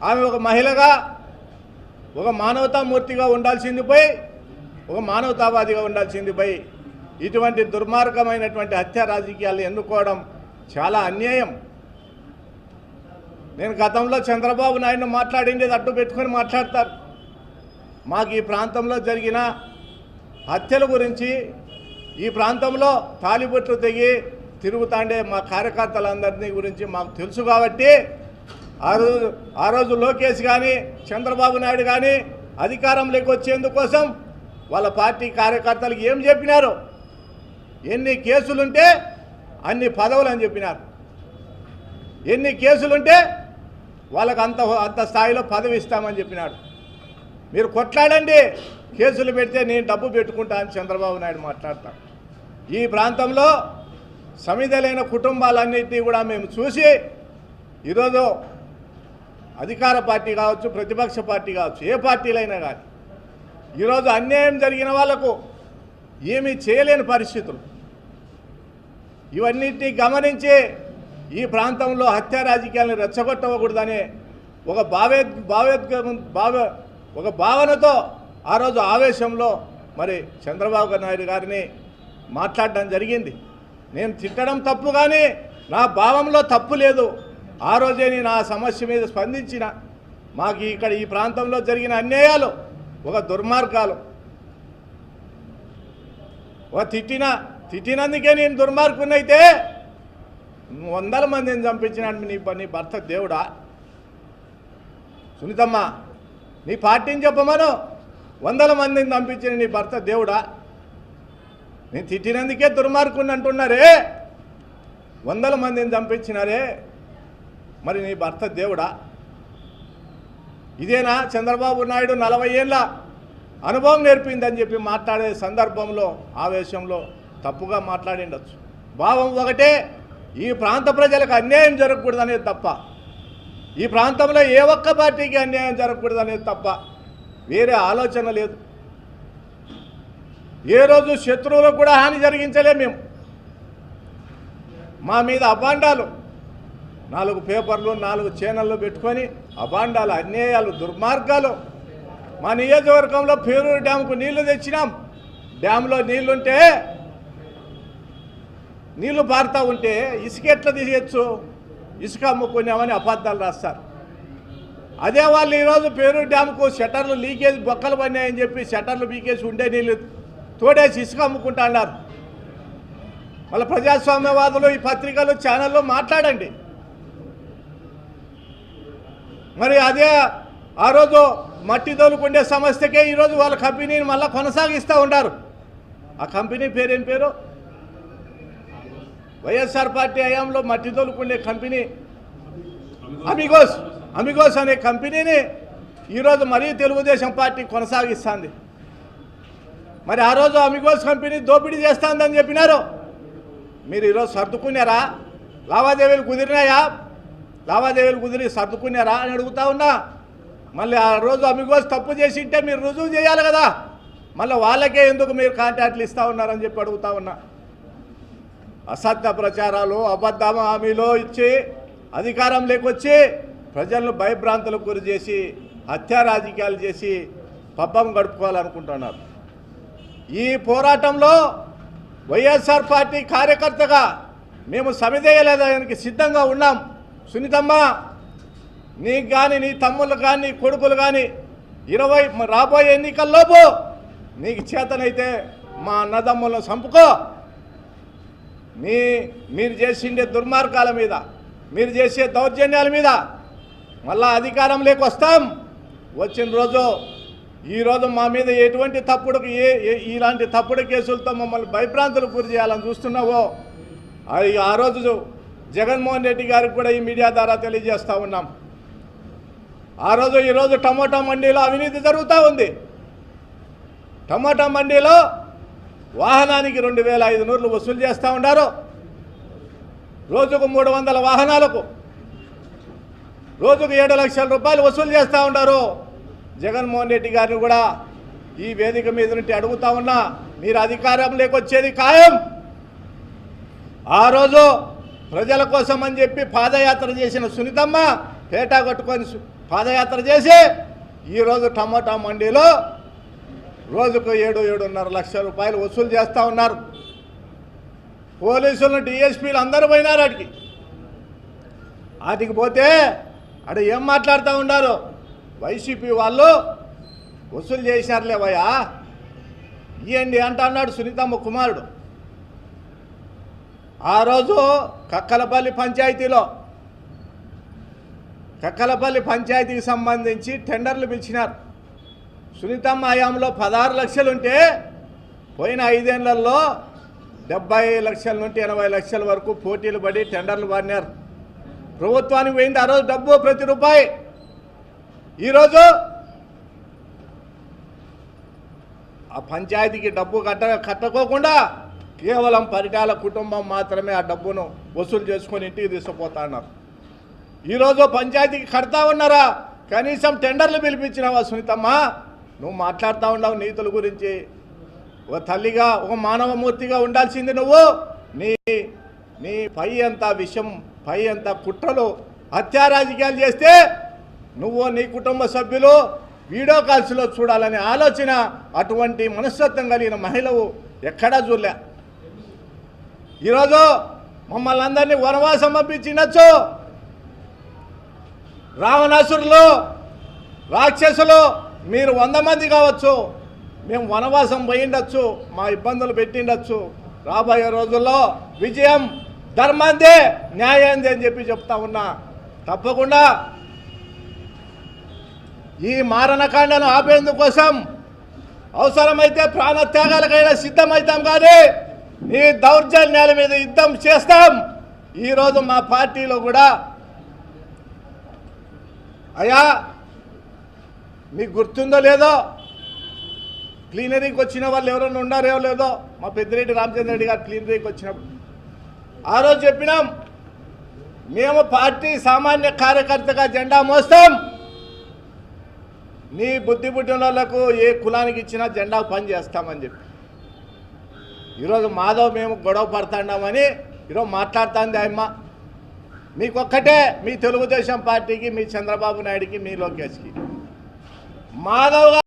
ఆమె ఒక మహిళగా ఒక మానవతామూర్తిగా ఉండాల్సింది పోయి ఒక మానవతావాదిగా ఉండాల్సింది పోయి ఇటువంటి దుర్మార్గమైనటువంటి హత్య రాజకీయాలు ఎన్నుకోవడం చాలా అన్యాయం. నేను గతంలో చంద్రబాబు నాయుడు మాట్లాడింది అడ్డు పెట్టుకొని మాట్లాడతారు. మాకు ఈ ప్రాంతంలో జరిగిన హత్యల గురించి ఈ ప్రాంతంలో తాలిబొట్లు తెగి తిరుగుతాండే మా కార్యకర్తలందరినీ గురించి మాకు తెలుసు కాబట్టి ఆ రోజు లోకేష్ కానీ చంద్రబాబు నాయుడు కానీ అధికారంలోకి వచ్చేందుకోసం వాళ్ళ పార్టీ కార్యకర్తలకు ఏం చెప్పినారు, ఎన్ని కేసులుంటే అన్ని పదవులు అని చెప్పినారు. ఎన్ని కేసులుంటే వాళ్ళకు అంత స్థాయిలో పదవి ఇస్తామని చెప్పినాడు. మీరు కొట్లాడండి, కేసులు పెడితే నేను డబ్బు పెట్టుకుంటా అని చంద్రబాబు నాయుడు మాట్లాడతాడు. ఈ ప్రాంతంలో సమిధలైన కుటుంబాలన్నింటినీ కూడా మేము చూసి ఈరోజు అధికార పార్టీ కావచ్చు, ప్రతిపక్ష పార్టీ కావచ్చు, ఏ పార్టీలైనా కానీ ఈరోజు అన్యాయం జరిగిన వాళ్లకు ఏమీ చేయలేని పరిస్థితులు. ఇవన్నిటినీ గమనించి ఈ ప్రాంతంలో హత్య రాజకీయాలను రెచ్చగొట్టకూడదనే ఒక భావనతో ఆ రోజు ఆవేశంలో మరి చంద్రబాబు నాయుడు గారిని మాట్లాడడం జరిగింది. నేను తిట్టడం తప్పు కానీ నా భావంలో తప్పు లేదు. ఆ రోజే నేను ఆ సమస్య మీద స్పందించిన. మాకు ఇక్కడ ఈ ప్రాంతంలో జరిగిన అన్యాయాలు ఒక దుర్మార్గాలు, ఒక తిట్టినందుకే నేను దుర్మార్గునైతే 100 మందిని చంపించినాడు నీ భర్త దేవుడా? సునీతమ్మ, నీ పార్టీని చెప్పమను. 100 మందిని చంపించిన నీ భర్త దేవుడా? నేను తిట్టినందుకే దుర్మార్గుని అంటున్నారే, 100 మందిని చంపించినారే, మరి నీ భర్త దేవుడా? ఇదేనా చంద్రబాబు నాయుడు 40 ఏళ్ళ అనుభవం నేర్పిందని చెప్పి మాట్లాడే సందర్భంలో ఆవేశంలో తప్పుగా మాట్లాడిండొచ్చు. భావం ఒకటే, ఈ ప్రాంత ప్రజలకు అన్యాయం జరగకూడదనేది తప్ప, ఈ ప్రాంతంలో ఏ ఒక్క పార్టీకి అన్యాయం జరగకూడదనేది తప్ప వేరే ఆలోచన లేదు. ఏ రోజు శత్రువులకు కూడా హాని జరిగించలే మేము. మా మీద అబాండాలు 4 పేపర్లు 4 ఛానళ్ళు పెట్టుకొని అబాండాలు, అన్యాయాలు, దుర్మార్గాలు. మా నియోజకవర్గంలో పేరూరు డ్యాముకు నీళ్లు తెచ్చినాం. డ్యాంలో నీళ్లుంటే నీళ్లు పారుతూ ఉంటే ఇసుక ఎట్లా తీసేయచ్చు, ఇసుక అమ్ముకున్నామని అబద్ధాలు రాస్తారు. అదే వాళ్ళు ఈరోజు పేరూరు డ్యాముకు షట్టర్లు లీకేజ్ బొక్కలు పడినాయని చెప్పి షట్టర్లు బీకేసి ఉండే నీళ్ళు తోడేసి ఇసుక అమ్ముకుంటా అన్నారు. మళ్ళీ ప్రజాస్వామ్యవాదులు ఈ పత్రికలు ఛానళ్ళు మాట్లాడండి. మరి అదే ఆ రోజు మట్టి తోలుకుండే సమస్యకే ఈరోజు వాళ్ళ కంపెనీని మళ్ళీ కొనసాగిస్తూ ఉంటారు. ఆ కంపెనీ పేరేం పేరు? వైఎస్ఆర్ పార్టీ హయాంలో మట్టి తోలుకుండే కంపెనీ అమిగోస్ అనే కంపెనీని ఈరోజు మరీ తెలుగుదేశం పార్టీ కొనసాగిస్తుంది. మరి ఆ రోజు అమిగోస్ కంపెనీ దోపిడీ చేస్తుందని చెప్పినారు. మీరు ఈరోజు సర్దుకున్నారా? లావాదేవీలు కుదిరినాయా? లావాదేవీలు కుదిరి సర్దుకున్నారా అని అడుగుతా ఉన్నా. మళ్ళీ ఆ రోజు అమిగోస్ తప్పు చేసి ఉంటే మీరు రుజువు చేయాలి కదా, మళ్ళీ వాళ్ళకే ఎందుకు మీరు కాంట్రాక్ట్లు ఇస్తూ ఉన్నారని చెప్పి అడుగుతా ఉన్నా. అసత్య ప్రచారాలు, అబద్ధ హామీలు ఇచ్చి అధికారం లేకొచ్చి ప్రజలను భయభ్రాంతులకు గురి చేసి హత్యా రాజకీయాలు చేసి పబ్బం గడుపుకోవాలనుకుంటున్నారు. ఈ పోరాటంలో వైఎస్ఆర్ పార్టీ కార్యకర్తగా మేము సమిధేయలేదానికి సిద్ధంగా ఉన్నాం. సునీతమ్మ, నీకు కానీ నీ తమ్ముళ్ళు కానీ నీ కొడుకులు కానీ రాబోయే ఎన్నికల్లోపు నీకు చేతనైతే మా అన్నదమ్ములను చంపుకో. మీరు చేసిండే దుర్మార్గాల మీద, మీరు చేసే దౌర్జన్యాల మీద మళ్ళా అధికారంలోకి వస్తాం. వచ్చిన రోజు ఈరోజు మా మీద ఎటువంటి ఇలాంటి తప్పుడు కేసులతో మమ్మల్ని భయభ్రాంతులకు గురి చేయాలని చూస్తున్నావో ఆ రోజు జగన్మోహన్ రెడ్డి గారికి కూడా ఈ మీడియా ద్వారా తెలియజేస్తూ ఉన్నాం. ఈరోజు టమోటా మండీలో అవినీతి జరుగుతూ ఉంది. టమోటా మండీలో వాహనానికి 2500 వసూలు చేస్తూ ఉన్నారు. రోజుకు 300 వాహనాలకు రోజుకు 7 లక్షల రూపాయలు వసూలు చేస్తూ ఉంటారు. జగన్మోహన్ రెడ్డి గారిని కూడా ఈ వేదిక మీద నుండి అడుగుతా ఉన్నా, మీరు అధికారంలోకి వచ్చేది ఖాయం. ఆ రోజు ప్రజల కోసం అని చెప్పి పాదయాత్ర చేసిన సునీతమ్మ పేటా కొట్టుకొని పాదయాత్ర చేసి ఈరోజు టమాటా మండీలో రోజుకు 7-7.5 లక్షల రూపాయలు వసూలు చేస్తూ ఉన్నారు. పోలీసులను డిఎస్పీలు అందరూ పోయినారు వాటికి పోతే అక్కడ ఏం మాట్లాడుతూ ఉన్నారు, వైసీపీ వాళ్ళు వసూలు చేసినారులేవయ్యా ఇవ్వండి అంట అన్నాడు సునీతమ్మ కుమారుడు. ఆ రోజు కక్కలపల్లి పంచాయతీకి సంబంధించి టెండర్లు పిలిచినారు. సునీతమ్మ హయాంలో 16 లక్షలు ఉంటే పోయిన 5 ఏళ్లలో 70 లక్షల నుండి 80 లక్షల వరకు పోటీలు పడి టెండర్లు పడినారు. ప్రభుత్వానికి పోయింది ఆ రోజు డబ్బు ప్రతి రూపాయి. ఈరోజు ఆ పంచాయతీకి డబ్బు కట్టకోకుండా కేవలం పరిటాల కుటుంబం మాత్రమే ఆ డబ్బును వసూలు చేసుకొని ఇంటికి తీసుకుపోతా ఉన్నారు. ఈరోజు పంచాయతీకి కడతా ఉన్నారా, కనీసం టెండర్లు పిలిపించినావా సునీతమ్మ? నువ్వు మాట్లాడుతూ ఉండవు నీతుల గురించి. ఒక తల్లిగా ఒక మానవమూర్తిగా ఉండాల్సింది నువ్వు. నీ పై అంతా విషయం, పై అంతా కుట్రలు, హత్యా రాజకీయాలు చేస్తే నువ్వు నీ కుటుంబ సభ్యులు వీడియో కాల్స్లో చూడాలనే ఆలోచన, అటువంటి మనస్తత్వం కలిగిన మహిళవు ఎక్కడా చూడలే. ఈరోజు మమ్మల్ని అందరినీ వనవాసం పంపించినచ్చు. రావణాసురులు, రాక్షసులు మీరు 100 మంది కావచ్చు, మేము వనవాసం పోయిండొచ్చు, మా ఇబ్బందులు పెట్టిండొచ్చు. రాబోయే రోజుల్లో విజయం ధర్మాందే, న్యాయాందే అని చెప్తా ఉన్నా. తప్పకుండా ఈ మారణకాండను ఆపేందుకోసం అవసరమైతే ప్రాణత్యాగాలకైనా సిద్ధమవుతాం, కానీ ఈ దౌర్జన్యాల మీద యుద్ధం చేస్తాం. ఈరోజు మా పార్టీలో కూడా అయ్యా మీకు గుర్తుందో లేదో, క్లీనరీకి వచ్చిన వాళ్ళు ఎవరైనా ఉన్నారో లేదో, మా పెద్దిరెడ్డి రామచంద్ర రెడ్డి గారు క్లీనరీకి వచ్చినప్పుడు ఆ రోజు చెప్పినాం, మేము పార్టీ సామాన్య కార్యకర్తగా జెండా మోస్తాం, నీ బుద్ధి పుట్టినోళ్లకు ఏ కులానికి ఇచ్చినా జెండా పని చేస్తామని చెప్పి. ఈరోజు మాధవ్ మేము గొడవ పడుతున్నామని ఈరోజు మాట్లాడుతుంది ఆయమ్మ. మీకొక్కటే, మీ తెలుగుదేశం పార్టీకి, మీ చంద్రబాబు నాయుడికి, మీ లోకేష్కి, మాధవ్